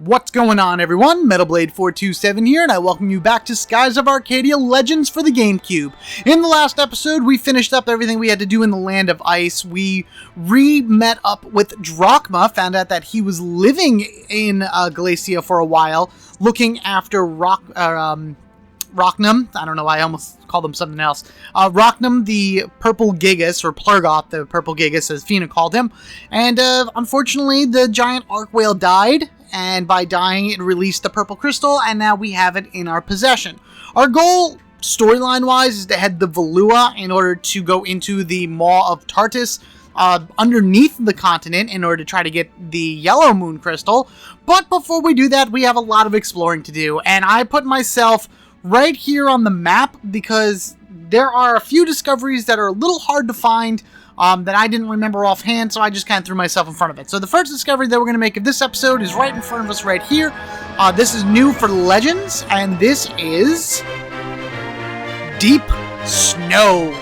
What's going on, everyone? MetalBlade427 here, and I welcome you back to Skies of Arcadia Legends for the GameCube. In the last episode, we finished up everything we had to do in the Land of Ice. We met up with Drachma, found out that he was living in Galicia for a while, looking after Rochnum. I don't know why I almost called him something else. Rochnum, the Purple Gigas, or Plurgoth, the Purple Gigas, as Fina called him. And unfortunately, the giant arc whale died. And by dying, it released the purple crystal, and now we have it in our possession. Our goal, storyline-wise, is to head to Valua in order to go into the Maw of Tartus underneath the continent in order to try to get the yellow moon crystal. But before we do that, we have a lot of exploring to do, and I put myself right here on the map because there are a few discoveries that are a little hard to find that I didn't remember offhand, so I just kind of threw myself in front of it. So the first discovery that we're going to make of this episode is right in front of us right here. This is new for Legends, and this is Deep Snow.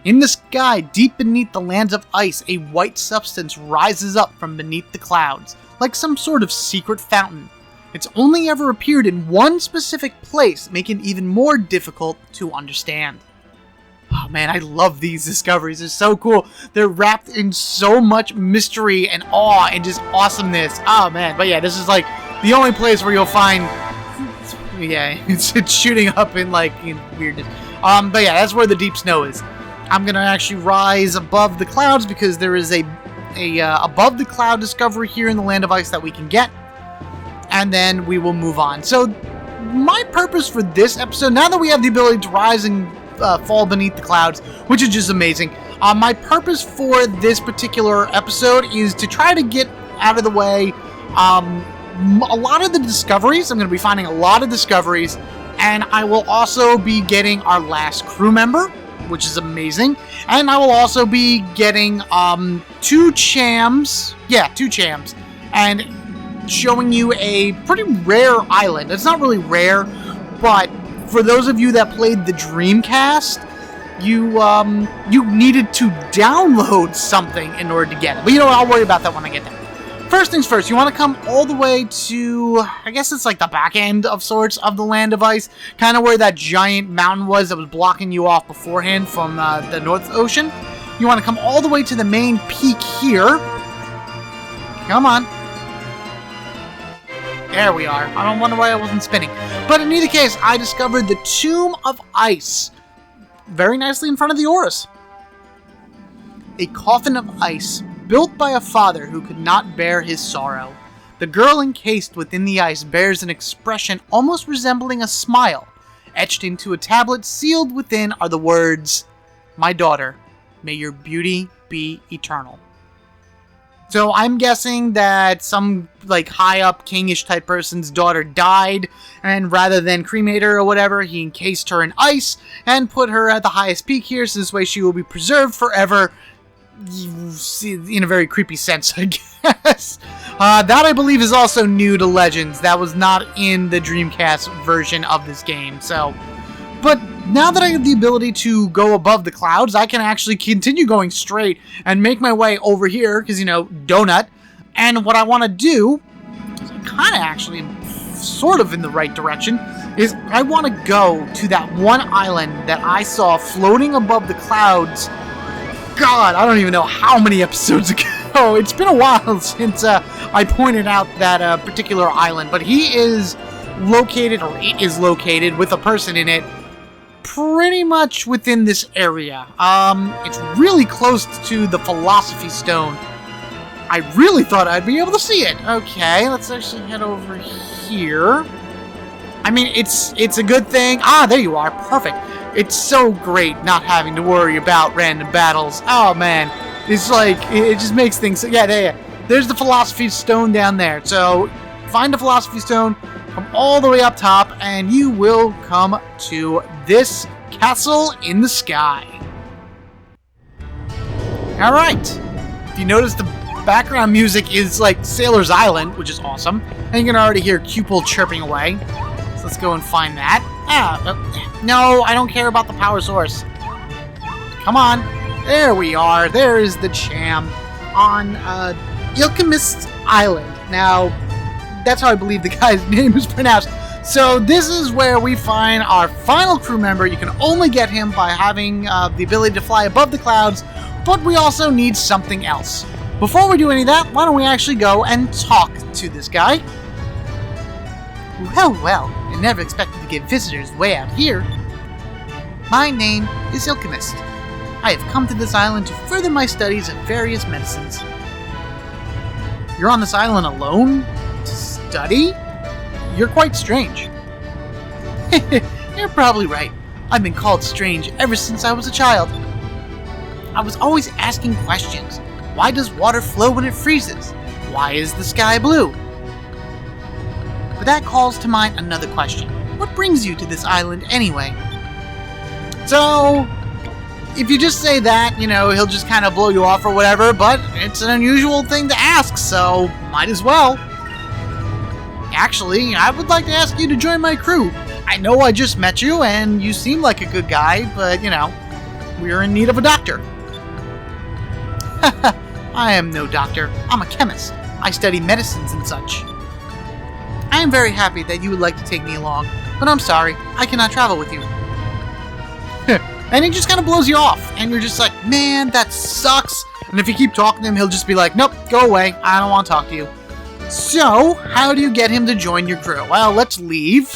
In the sky, deep beneath the lands of ice, a white substance rises up from beneath the clouds, like some sort of secret fountain. It's only ever appeared in one specific place, making it even more difficult to understand. Oh man, I love these discoveries. They're so cool. They're wrapped in so much mystery and awe and just awesomeness. Oh man, but yeah, this is like the only place where you'll find, yeah, it's shooting up in like weirdness. But yeah, that's where the deep snow is. I'm gonna actually rise above the clouds because there is a above the cloud discovery here in the Land of Ice that we can get, and then we will move on. So my purpose for this episode, now that we have the ability to rise and fall beneath the clouds, which is just amazing. My purpose for this particular episode is to try to get out of the way a lot of the discoveries. I'm going to be finding a lot of discoveries, and I will also be getting our last crew member, which is amazing, and I will also be getting two chams, and showing you a pretty rare island. It's not really rare, but for those of you that played the Dreamcast, you needed to download something in order to get it. But you know what? I'll worry about that when I get there. First things first, you want to come all the way to, I guess it's like the back end of sorts of the Land of Ice, kind of where that giant mountain was that was blocking you off beforehand from the North Ocean. You want to come all the way to the main peak here. Come on. There we are. I don't wonder why I wasn't spinning. But in either case, I discovered the Tomb of Ice very nicely in front of the Oris. A coffin of ice built by a father who could not bear his sorrow. The girl encased within the ice bears an expression almost resembling a smile. Etched into a tablet sealed within are the words, "My daughter, may your beauty be eternal." So I'm guessing that some like high up kingish type person's daughter died, and rather than cremate her or whatever, he encased her in ice and put her at the highest peak here, so this way she will be preserved forever, in a very creepy sense, I guess. That I believe is also new to Legends. That was not in the Dreamcast version of this game, so. But now that I have the ability to go above the clouds, I can actually continue going straight and make my way over here, because, you know, donut. And what I want to do, is I kind of actually am sort of in the right direction, is I want to go to that one island that I saw floating above the clouds. God, I don't even know how many episodes ago. It's been a while since I pointed out that particular island. But he is located, or it is located, with a person in it, pretty much within this area. It's really close to the Philosophy Stone. I really thought I'd be able to see it. Okay, let's actually head over here. I mean, it's a good thing. Ah, there you are. Perfect. It's so great not having to worry about random battles. Oh, man. It's like, it just makes things... Yeah, there's the Philosophy Stone down there. So, find the Philosophy Stone, come all the way up top, and you will come to this castle in the sky. Alright. If you notice, the background music is like Sailor's Island, which is awesome. And you can already hear Cupel chirping away. So let's go and find that. No, I don't care about the power source. Come on. There we are. There is the Cham on Ilchymis Island. Now, that's how I believe the guy's name is pronounced. So this is where we find our final crew member. You can only get him by having the ability to fly above the clouds, but we also need something else. Before we do any of that, why don't we actually go and talk to this guy? Well, I never expected to get visitors way out here. My name is Ilchymis. I have come to this island to further my studies of various medicines. You're on this island alone? To study? You're quite strange. You're probably right. I've been called strange ever since I was a child. I was always asking questions. Why does water flow when it freezes? Why is the sky blue? But that calls to mind another question. What brings you to this island anyway? So, if you just say that, he'll just kind of blow you off or whatever, but it's an unusual thing to ask, so might as well. Actually, I would like to ask you to join my crew. I know I just met you, and you seem like a good guy, but, we're in need of a doctor. I am no doctor. I'm a chemist. I study medicines and such. I am very happy that you would like to take me along, but I'm sorry, I cannot travel with you. And he just kind of blows you off, and you're just like, man, that sucks. And if you keep talking to him, he'll just be like, nope, go away, I don't want to talk to you. So, how do you get him to join your crew? Well, let's leave.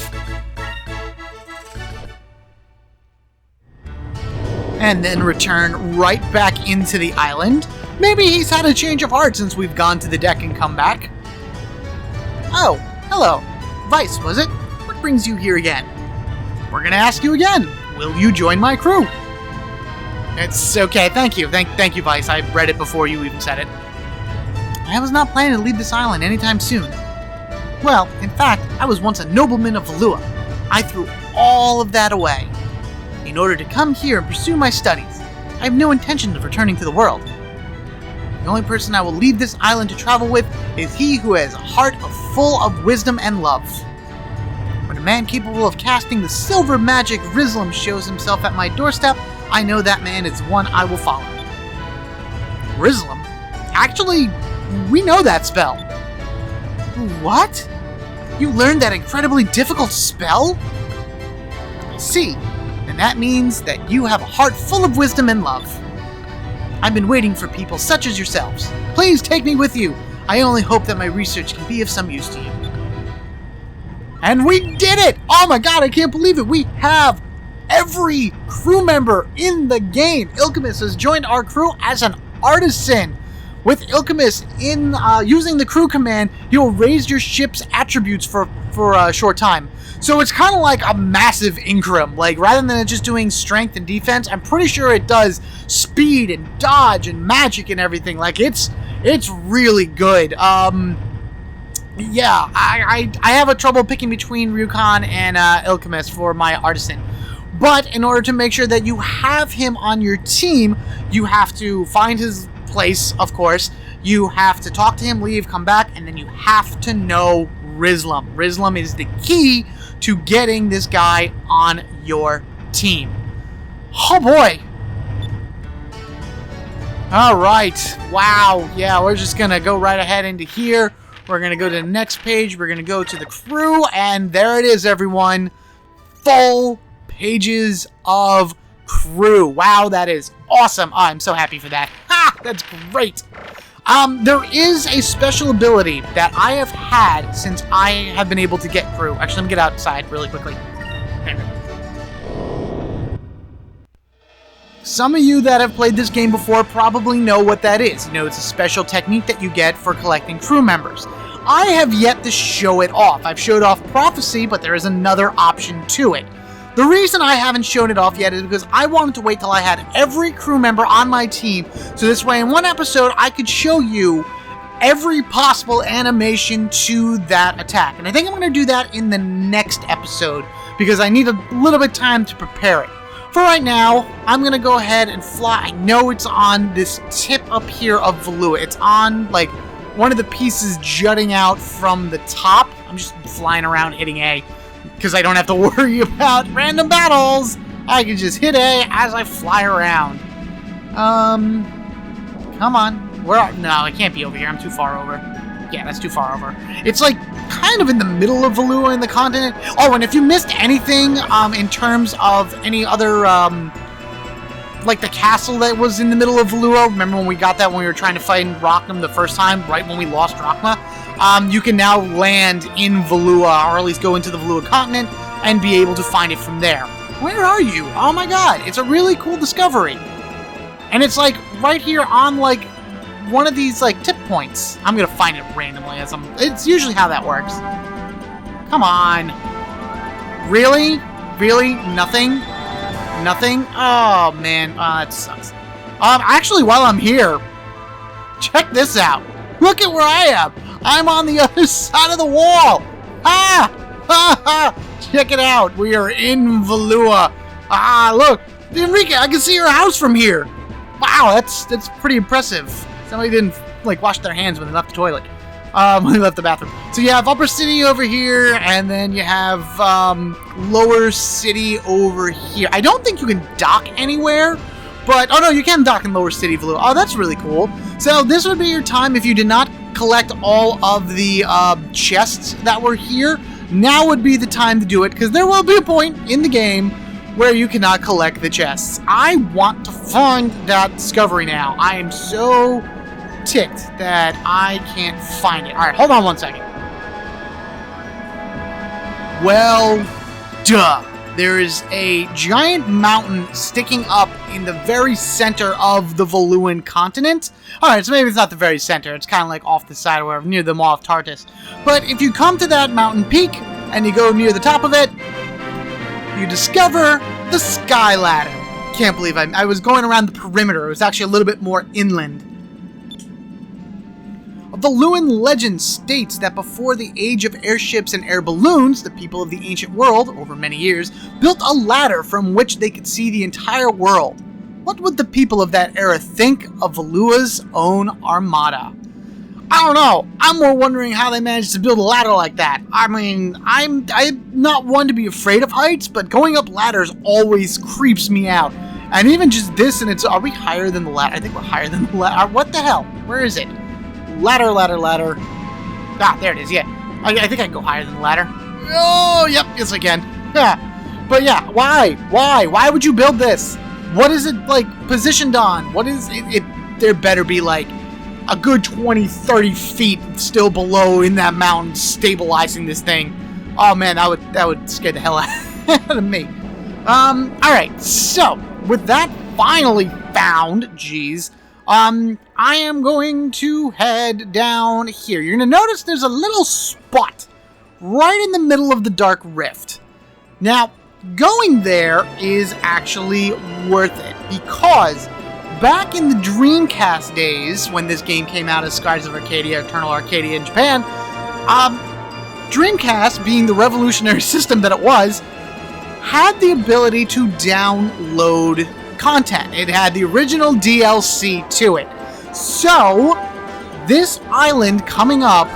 And then return right back into the island. Maybe he's had a change of heart since we've gone to the deck and come back. Oh, hello. Vice, was it? What brings you here again? We're gonna ask you again. Will you join my crew? It's okay, thank you. Thank you, Vice. I read it before you even said it. I was not planning to leave this island anytime soon. Well, in fact, I was once a nobleman of Valua. I threw all of that away. In order to come here and pursue my studies, I have no intention of returning to the world. The only person I will leave this island to travel with is he who has a heart full of wisdom and love. When a man capable of casting the silver magic Riselem shows himself at my doorstep, I know that man is one I will follow. Riselem? Actually, we know that spell. What? You learned that incredibly difficult spell? I see. And that means that you have a heart full of wisdom and love. I've been waiting for people such as yourselves. Please take me with you. I only hope that my research can be of some use to you. And we did it! Oh my god, I can't believe it! We have every crew member in the game. Ilchymis has joined our crew as an artisan. With Ilchymis using the crew command, you'll raise your ship's attributes for a short time. So it's kind of like a massive increment. Like, rather than it just doing strength and defense, I'm pretty sure it does speed and dodge and magic and everything. Like, it's really good. Yeah, I have a trouble picking between Ryukon and Ilchymis for my artisan. But in order to make sure that you have him on your team, you have to find his place, of course. You have to talk to him, leave, come back, and then you have to know Riselem. Riselem is the key to getting this guy on your team. Oh boy! Alright, wow, yeah, we're just gonna go right ahead into here. We're gonna go to the next page, we're gonna go to the crew, and there it is, everyone. Full pages of crew. Wow, that is awesome. Oh, I'm so happy for that. Ha! That's great. There is a special ability that I have had since I have been able to get crew. Actually, let me get outside really quickly. Some of you that have played this game before probably know what that is. You know, it's a special technique that you get for collecting crew members. I have yet to show it off. I've showed off Prophecy, but there is another option to it. The reason I haven't shown it off yet is because I wanted to wait till I had every crew member on my team, so this way in one episode I could show you every possible animation to that attack. And I think I'm going to do that in the next episode, because I need a little bit of time to prepare it. For right now, I'm going to go ahead and fly. I know it's on this tip up here of Valua. It's on, like, one of the pieces jutting out from the top. I'm just flying around hitting A, because I don't have to worry about random battles. I can just hit A as I fly around. Come on. No, it can't be over here. I'm too far over. Yeah, that's too far over. It's like kind of in the middle of Valua in the continent. Oh, and if you missed anything in terms of any other like the castle that was in the middle of Valua, remember when we got that when we were trying to fight in Rocknum the first time, right when we lost Drachma? You can now land in Valua, or at least go into the Valua continent, and be able to find it from there. Where are you? Oh my god, it's a really cool discovery. And it's like right here on like one of these like tip points. I'm gonna find it randomly as it's usually how that works. Come on. Really? Really? Nothing? Nothing? Oh man, that sucks. Actually, while I'm here, check this out. Look at where I am. I'm on the other side of the wall. Ah! Ha ha! Check it out. We are in Valua. Ah, look, Enrique, I can see your house from here. Wow, that's pretty impressive. Somebody didn't like wash their hands when they left the toilet. When they left the bathroom. So you have Upper City over here, and then you have Lower City over here. I don't think you can dock anywhere, but oh no, you can dock in Lower City, Valua. Oh, that's really cool. So this would be your time if you did not collect all of the chests that were here. Now would be the time to do it, because there will be a point in the game where you cannot collect the chests. I want to find that discovery now. I am so ticked that I can't find it. Alright, hold on one second. Well, duh. There is a giant mountain sticking up in the very center of the Valuan continent. Alright, so maybe it's not the very center. It's kind of like off the side or wherever, near the Maw of Tartus. But if you come to that mountain peak and you go near the top of it, you discover the Sky Ladder. Can't believe I was going around the perimeter. It was actually a little bit more inland. Valuan legend states that before the age of airships and air balloons, the people of the ancient world, over many years, built a ladder from which they could see the entire world. What would the people of that era think of Valua's own armada? I don't know. I'm more wondering how they managed to build a ladder like that. I mean, I'm not one to be afraid of heights, but going up ladders always creeps me out. And even just this, and it's, are we higher than the ladder? I think we're higher than the ladder. What the hell? Where is it? Ladder, ladder, ladder. Ah, there it is, yeah. I think I can go higher than the ladder. Oh, yep, yes I can. Yeah. But yeah, why? Why? Why would you build this? What is it, like, positioned on? What is it? There better be, like, a good 20, 30 feet still below in that mountain stabilizing this thing. Oh, man, that would scare the hell out of me. Alright, so, with that finally found, I am going to head down here. You're going to notice there's a little spot right in the middle of the Dark Rift. Now, going there is actually worth it, because back in the Dreamcast days, when this game came out as Skies of Arcadia, Eternal Arcadia in Japan, Dreamcast, being the revolutionary system that it was, had the ability to download content. It had the original DLC to it. So, this island coming up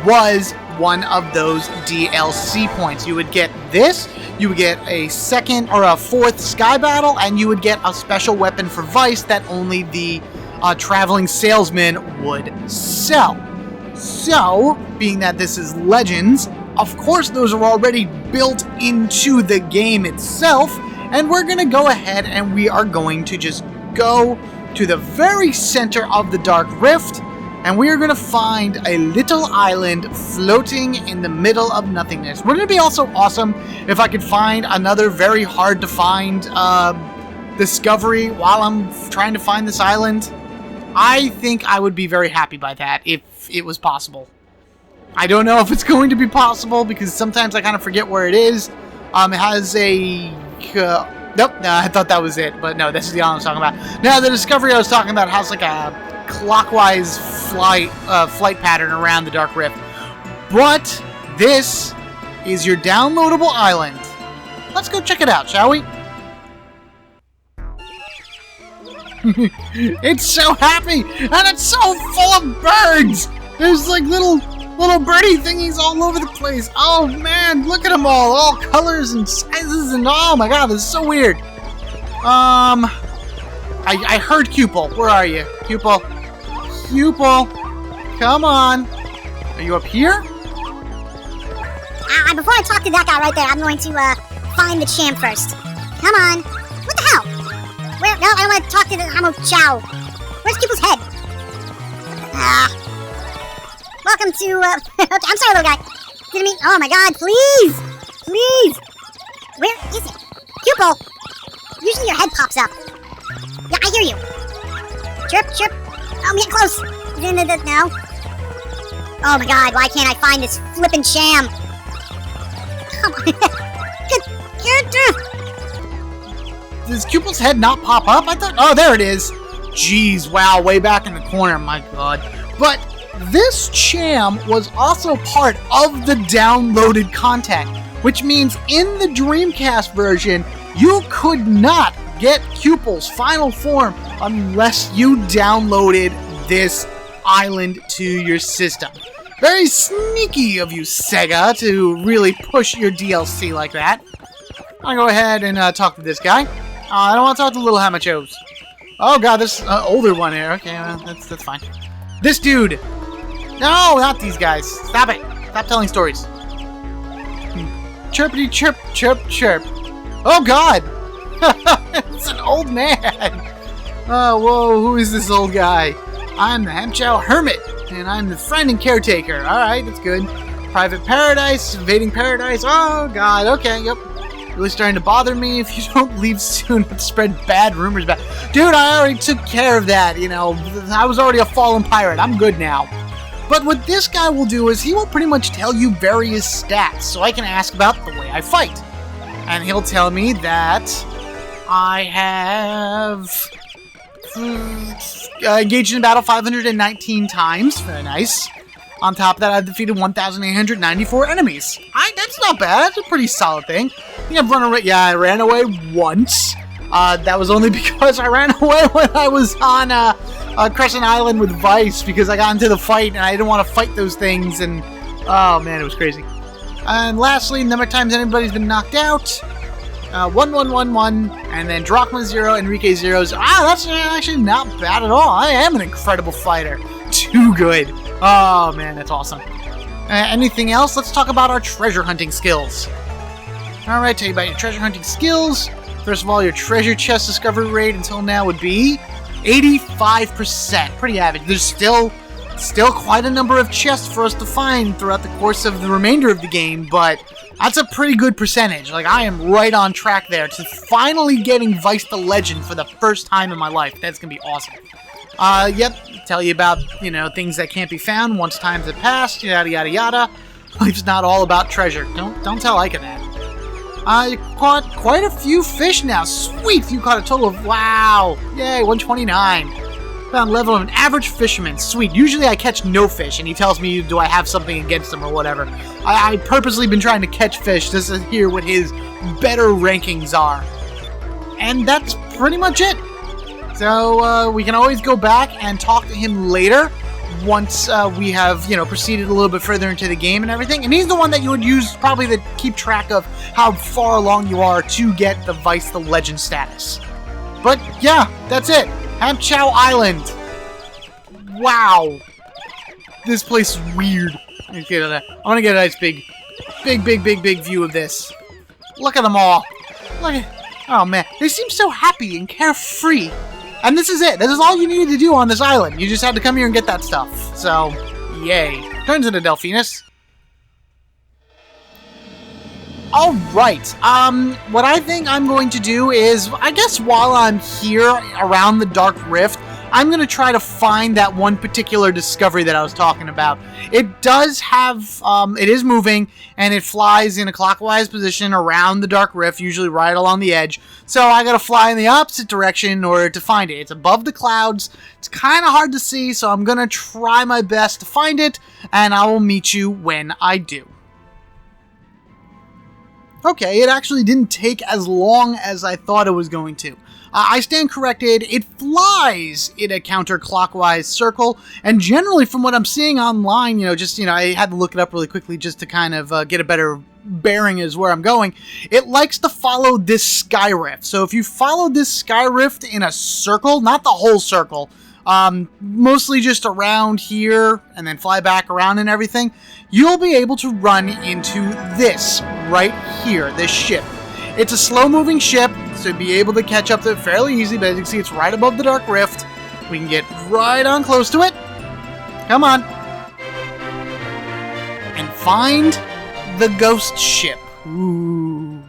was one of those DLC points. You would get this, you would get a second or a fourth Sky Battle, and you would get a special weapon for Vice that only the traveling salesman would sell. So, being that this is Legends, of course those are already built into the game itself, and we're going to go ahead and we are going to just go to the very center of the Dark Rift, and we are going to find a little island floating in the middle of nothingness. Wouldn't it be also awesome if I could find another very hard to find discovery while I'm trying to find this island? I think I would be very happy by that if it was possible. I don't know if it's going to be possible because sometimes I kind of forget where it is. It has a... nope, no, I thought that was it, but no, this is the island I was talking about. Now, the discovery I was talking about has like a clockwise flight pattern around the Dark Rift. But this is your downloadable island. Let's go check it out, shall we? It's so happy, and it's so full of birds. There's like little birdie thingies all over the place. Oh man, look at them all colors and sizes, and oh my god, this is so weird. I heard Cupel. Where are you, Cupel? Pupil. Come on. Are you up here? Before I talk to that guy right there, I'm going to find the champ first. Come on. What the hell? Where? No, I don't want to talk to the Hamachou. Where's Pupil's head? Welcome to, okay, I'm sorry, little guy. Didn't mean, oh my god, please! Please! Where is it? Pupil! Usually your head pops up. Yeah, I hear you. Chirp, chirp. Oh, I'm getting close. No. Oh my god, why can't I find this flippin' sham? Come on. Does Pupil's head not pop up? I thought, oh, there it is. Jeez, wow, way back in the corner, my god. But this sham was also part of the downloaded content, which means in the Dreamcast version, you could not get Pupil's final form unless you downloaded this island to your system. Very sneaky of you, Sega, to really push your DLC like that. I'll go ahead and talk to this guy. I don't want to talk to little Hamachous. Oh god, this older one here. Okay, well, that's fine. This dude! No, not these guys. Stop it. Stop telling stories. Chirpity chirp, chirp, chirp. Oh god! It's an old man! Oh, whoa, who is this old guy? I'm the Hamachou Hermit, and I'm the friend and caretaker. Alright, that's good. Private paradise, invading paradise. Oh god, okay, yep. Really starting to bother me. If you don't leave soon, I'll spread bad rumors about... Dude, I already took care of that, you know. I was already a fallen pirate. I'm good now. But what this guy will do is he will pretty much tell you various stats, so I can ask about the way I fight. And he'll tell me that I have engaged in battle 519 times. Very nice. On top of that, I've defeated 1,894 enemies. That's not bad. That's a pretty solid thing. I think I've run away. Yeah, I ran away once. That was only because I ran away when I was on Crescent Island with Vice, because I got into the fight and I didn't want to fight those things, and oh man, it was crazy. And lastly, number of times anybody's been knocked out. 1111, and then Drachma 0, Enrique 0. That's actually not bad at all. I am an incredible fighter. Too good. Oh man, that's awesome. Anything else? Let's talk about our treasure hunting skills. Alright, tell you about your treasure hunting skills. First of all, your treasure chest discovery rate until now would be 85%. Pretty average. There's still quite a number of chests for us to find throughout the course of the remainder of the game, but that's a pretty good percentage. Like, I am right on track there to finally getting Vice the Legend for the first time in my life. That's gonna be awesome. Yep, tell you about, you know, things that can't be found once times have passed, yada yada yada. Life's not all about treasure. Don't tell Ika that. You caught quite a few fish now. Sweet, you caught a total of, wow, yay, 129. Found level of an average fisherman. Sweet. Usually I catch no fish, and he tells me, do I have something against him or whatever. I purposely been trying to catch fish just to hear what his better rankings are. And that's pretty much it. So we can always go back and talk to him later once we have, you know, proceeded a little bit further into the game and everything. And he's the one that you would use probably to keep track of how far along you are to get the Vice the Legend status. But yeah, that's it. Hamachou Island. Wow. This place is weird. I want to get a nice big view of this. Look at them all. Look at, oh man, they seem so happy and carefree. And this is it. This is all you needed to do on this island. You just had to come here and get that stuff. So, yay. Turns into Delphinus. Alright, what I think I'm going to do is, I guess while I'm here around the Dark Rift, I'm going to try to find that one particular discovery that I was talking about. It does have, it is moving, and it flies in a clockwise position around the Dark Rift, usually right along the edge. So I gotta fly in the opposite direction in order to find it. It's above the clouds, it's kind of hard to see, so I'm gonna try my best to find it, and I will meet you when I do. Okay, it actually didn't take as long as I thought it was going to. I stand corrected, it flies in a counterclockwise circle, and generally from what I'm seeing online, you know, I had to look it up really quickly just to kind of get a better bearing as where I'm going. It likes to follow this sky rift. So if you follow this sky rift in a circle, not the whole circle, mostly just around here and then fly back around and everything, you'll be able to run into this right here, this ship. It's a slow-moving ship, so you'll be able to catch up to it fairly easy, but as you can see, it's right above the Dark Rift. We can get right on close to it. Come on. And find the ghost ship. Ooh.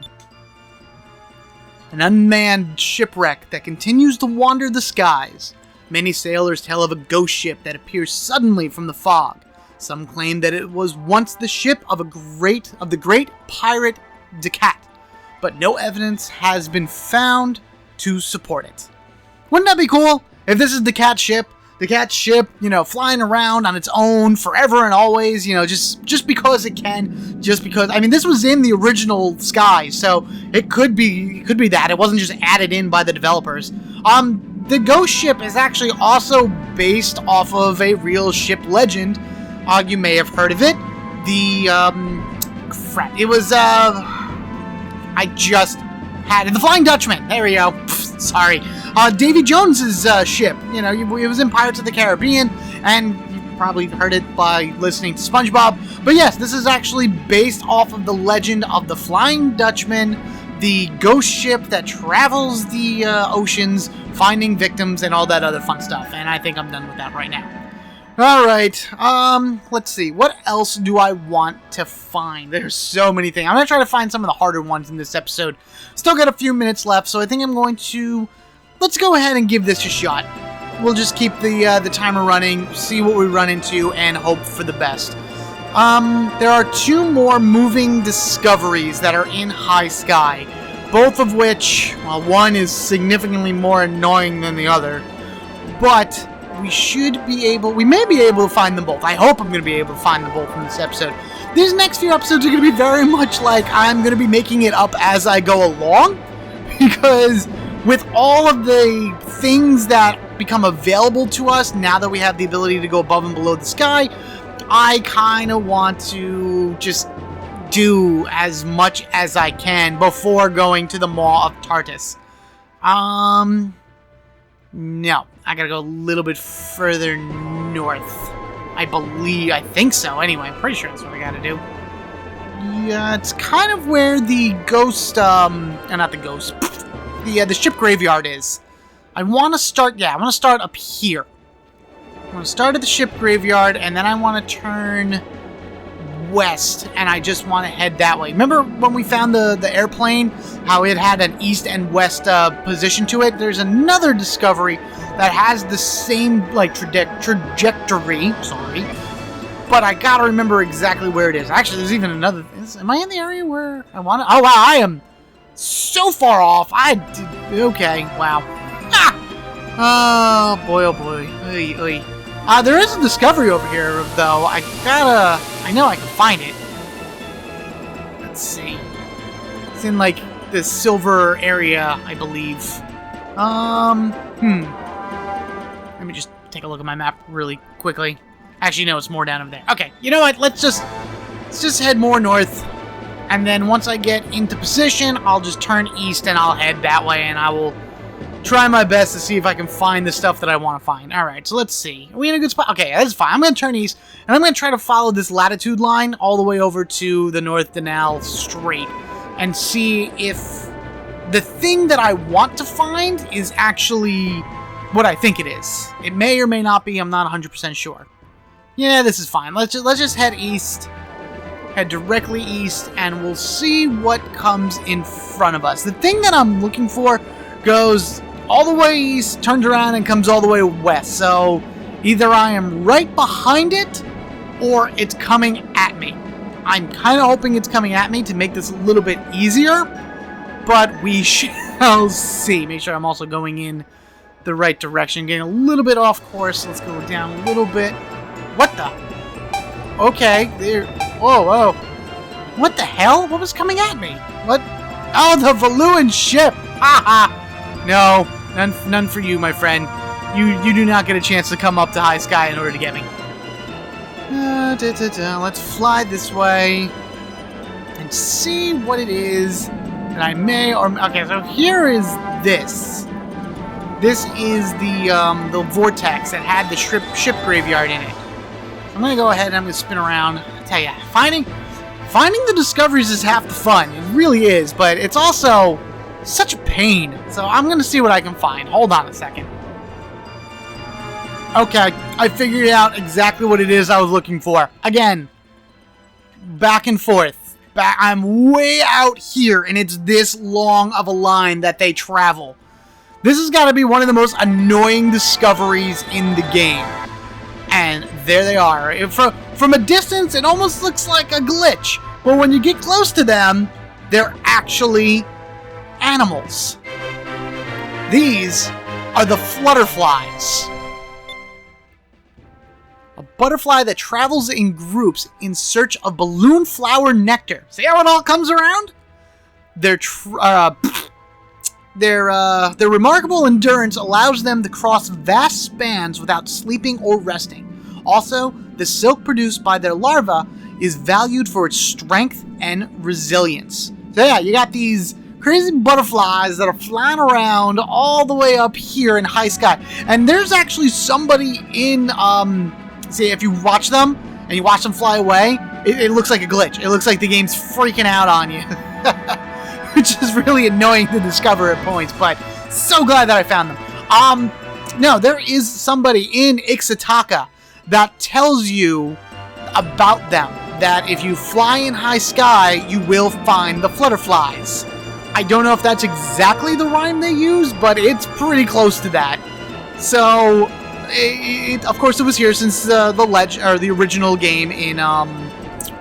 An unmanned shipwreck that continues to wander the skies. Many sailors tell of a ghost ship that appears suddenly from the fog. Some claim that it was once the ship of the great pirate Decat, but no evidence has been found to support it. Wouldn't that be cool if this is Decat's ship? Decat's ship, flying around on its own forever and always, just because it can, just because. I mean, this was in the original Skies, so it could be that. It wasn't just added in by the developers. The ghost ship is actually also based off of a real ship legend. You may have heard of it. It was, I just had it. The Flying Dutchman. There we go. Sorry. Davy Jones's ship. It was in Pirates of the Caribbean, and you probably heard it by listening to SpongeBob. But yes, this is actually based off of the legend of the Flying Dutchman, the ghost ship that travels the oceans, finding victims and all that other fun stuff. And I think I'm done with that right now. Alright, let's see. What else do I want to find? There's so many things. I'm going to try to find some of the harder ones in this episode. Still got a few minutes left, so I think I'm going to... Let's go ahead and give this a shot. We'll just keep the timer running, see what we run into, and hope for the best. There are 2 more moving discoveries that are in High Sky. Both of which, well, one is significantly more annoying than the other. But... we may be able to find them both. I hope I'm going to be able to find them both in this episode. These next few episodes are going to be very much like I'm going to be making it up as I go along, because with all of the things that become available to us now that we have the ability to go above and below the sky, I kind of want to just do as much as I can before going to the Maw of Tartus. No. I gotta go a little bit further north. I think so. Anyway, I'm pretty sure that's what I gotta do. Yeah, it's kind of where the ghost, not the ghost, the ship graveyard is. I want to start up here. I want to start at the ship graveyard, and then I want to turn west, and I just want to head that way. Remember when we found the airplane, how it had an east and west position to it? There's another discovery that has the same trajectory, but I gotta remember exactly where it is. Actually, there's even another. Am I in the area where I want to? Oh wow, I am so far off. Okay, wow. Ah! Oh boy, oh boy. Oy, oy. There is a discovery over here, though. I know I can find it. Let's see. It's in the silver area, I believe. Let me just take a look at my map really quickly. Actually, no, it's more down over there. Okay, you know what? Let's just head more north. And then once I get into position, I'll just turn east and I'll head that way. And I will try my best to see if I can find the stuff that I want to find. Alright, so let's see. Are we in a good spot? Okay, that's fine. I'm going to turn east. And I'm going to try to follow this latitude line all the way over to the North Denal Strait. And see if the thing that I want to find is actually what I think it is. It may or may not be. I'm not 100% sure. Yeah, this is fine. Let's just head east. Head directly east, and we'll see what comes in front of us. The thing that I'm looking for goes all the way east, turns around, and comes all the way west. So either I am right behind it, or it's coming at me. I'm kind of hoping it's coming at me to make this a little bit easier, but we shall see. Make sure I'm also going in the right direction. Getting a little bit off course. Let's go down a little bit. What the? Okay, there. Whoa. What the hell? What was coming at me? What? Oh, the Valuan ship! Haha! No, none for you, my friend. You do not get a chance to come up to High Sky in order to get me. Let's fly this way and see what it is that I may or... Okay, so here is this. This is the vortex that had the ship graveyard in it. I'm going to go ahead and I'm going to spin around. I tell you, finding the discoveries is half the fun. It really is, but it's also such a pain. So I'm going to see what I can find. Hold on a second. Okay, I figured out exactly what it is I was looking for. Again, back and forth. I'm way out here, and it's this long of a line that they travel. This has got to be one of the most annoying discoveries in the game. And there they are. From a distance, it almost looks like a glitch. But when you get close to them, they're actually animals. These are the Flutterflies. A butterfly that travels in groups in search of balloon flower nectar. See how it all comes around? Their remarkable endurance allows them to cross vast spans without sleeping or resting. Also, the silk produced by their larvae is valued for its strength and resilience. So yeah, you got these crazy butterflies that are flying around all the way up here in high sky. And there's actually somebody in, see, if you watch them and you watch them fly away, it looks like a glitch. It looks like the game's freaking out on you. Which is really annoying to discover at points, but so glad that I found them. No, there is somebody in Ixataka that tells you about them. That if you fly in high sky, you will find the Flutterflies. I don't know if that's exactly the rhyme they use, but it's pretty close to that. So, of course, it was here since the original game in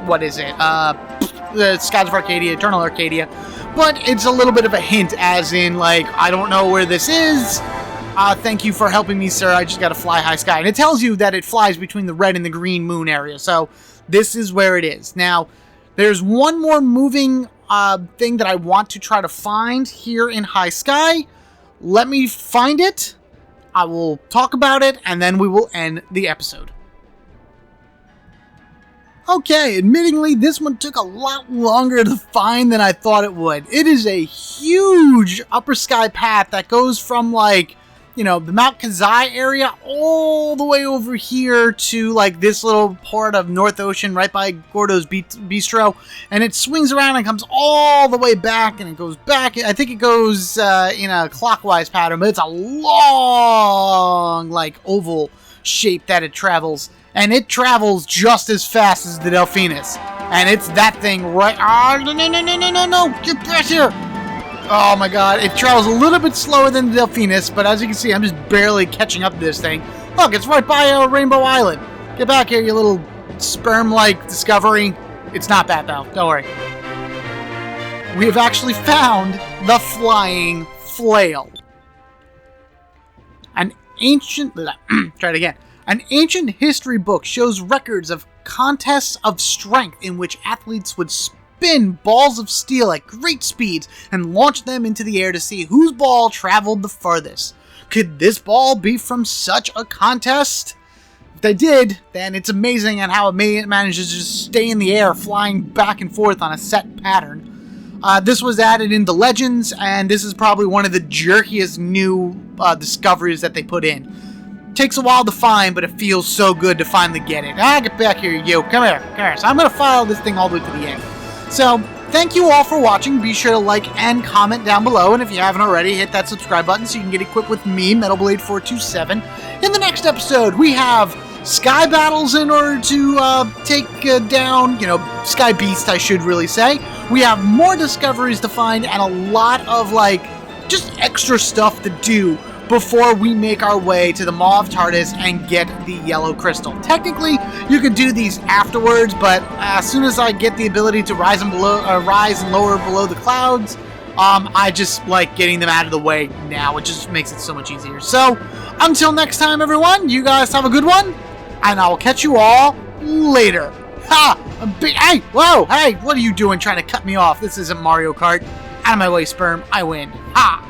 what is it? The Skies of Arcadia, Eternal Arcadia. But it's a little bit of a hint, as in, like, I don't know where this is. Thank you for helping me, sir. I just gotta fly high sky. And it tells you that it flies between the red and the green moon area. So, this is where it is. Now, there's one more moving thing that I want to try to find here in high sky. Let me find it. I will talk about it, and then we will end the episode. Okay, admittingly, this one took a lot longer to find than I thought it would. It is a huge upper sky path that goes from, like, you know, the Mount Kazai area all the way over here to, like, this little part of North Ocean right by Gordo's Bistro. And it swings around and comes all the way back, and it goes back. I think it goes in a clockwise pattern, but it's a long, like, oval shape that it travels. And it travels just as fast as the Delphinus. And it's that thing right... Oh, no, get back here! Oh my god, it travels a little bit slower than the Delphinus, but as you can see, I'm just barely catching up to this thing. Look, it's right by Rainbow Island. Get back here, you little sperm-like discovery. It's not that, though. Don't worry. We have actually found the flying Flail. An ancient... Try it again. An ancient history book shows records of contests of strength in which athletes would spin balls of steel at great speeds and launch them into the air to see whose ball traveled the farthest. Could this ball be from such a contest? If they did, then it's amazing at how it manages to just stay in the air, flying back and forth on a set pattern. This was added into Legends, and this is probably one of the jerkiest new discoveries that they put in. Takes a while to find, but it feels so good to finally get it. Get back here, you. Come here. So I'm going to file this thing all the way to the end. So, thank you all for watching. Be sure to like and comment down below. And if you haven't already, hit that subscribe button so you can get equipped with me, MetalBlade427. In the next episode, we have sky battles in order to take down, Sky Beast, I should really say. We have more discoveries to find and a lot of, just extra stuff to do before we make our way to the Maw of Tardis and get the yellow crystal. Technically, you could do these afterwards, but as soon as I get the ability to rise and lower below the clouds, I just like getting them out of the way now. It just makes it so much easier. So, until next time, everyone, you guys have a good one, and I will catch you all later. Ha! Hey, whoa, hey, what are you doing trying to cut me off? This isn't Mario Kart. Out of my way, sperm. I win. Ha!